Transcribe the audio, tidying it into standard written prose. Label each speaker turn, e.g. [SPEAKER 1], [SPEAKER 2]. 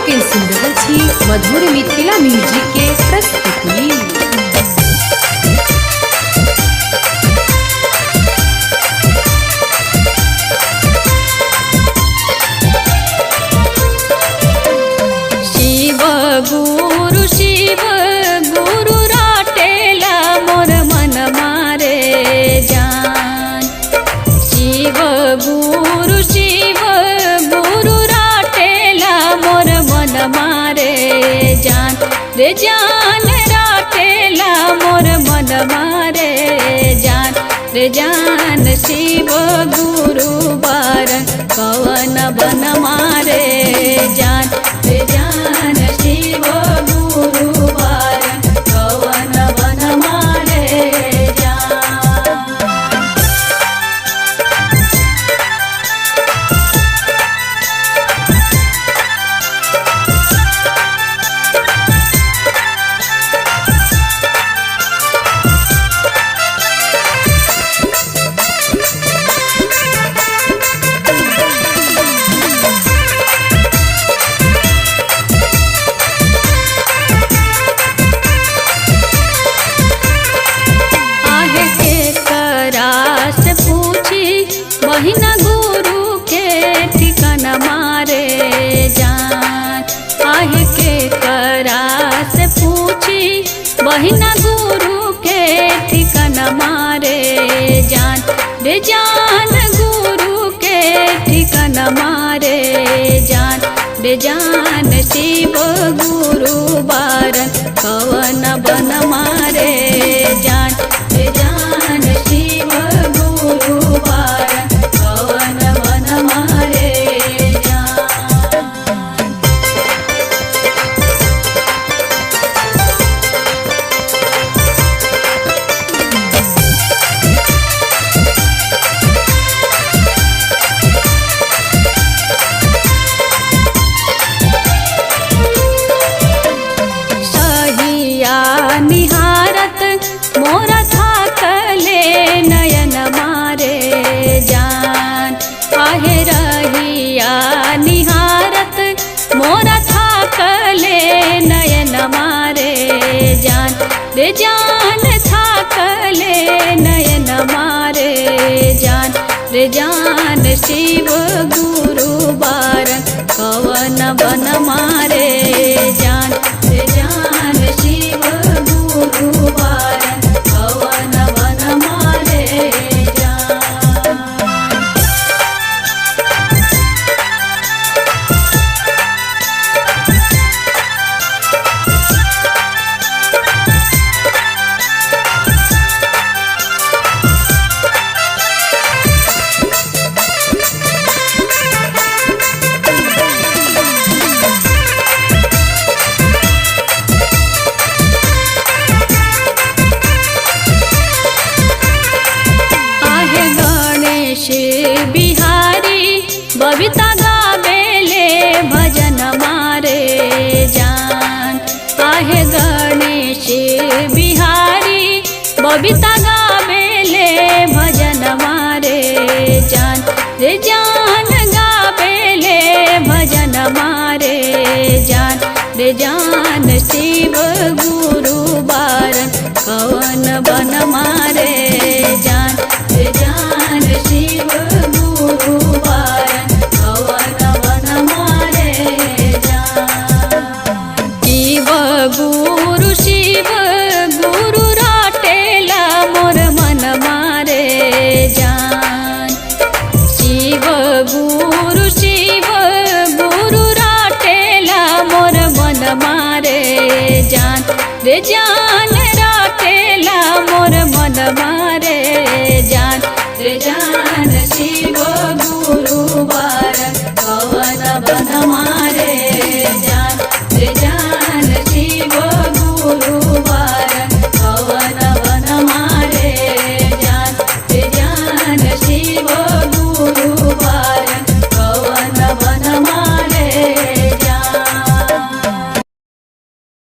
[SPEAKER 1] लोग सुन रहल छी मधुर मिथिला म्यूजिक के प्रस्तुति।
[SPEAKER 2] शिव गुरु राटेला मोर मन मारे जान। शिव गुरु राटेला मोर मन मारे जान रे जान राटेला मोर मन मारे जान रे जान। शिव गुरु बार कवन बन मारे जान रे जान। शिव गुरु बार कवन बन मारे जान। बहिना गुरु के ठिकाना मारे जान। आहे के करा से पूछी बहिना गुरु के ठिकाना मारे जान रे जान। गुरु के ठिकाना मारे जान रे जान। शिव गुरु बार कवन बन मारे जान रे जान। शिव गुरु बार कवन बन मारे जान। सहिया निहारत मोरा थाकले नयन मारे जान। आहे रहिया निहारत मोरा थाकले नयन मारे जान रे जान। थाकले नयन मारे जान रे जान। शिव गुरु बार कवन बन मारे जान रे जान। शिव गुरु बार कवन बन मारे जान। बिहारी बबीता गावेले भजन मारे जान। आहे गणेश बिहारी बबीता गावेले भजन मारे जान रे जान। गावेले भजन मारे जान रे जान। शिव गुरु बार कवन बन मारे जान रे जान। शिव गुरु बार कवन बन मारे जान। शिव गुरु राटेला मोर मन मारे जान। शिव गुरु राटेला मोर मन मारे जान रे जान। राटेला मोर मन मारे जान रे जान। शिव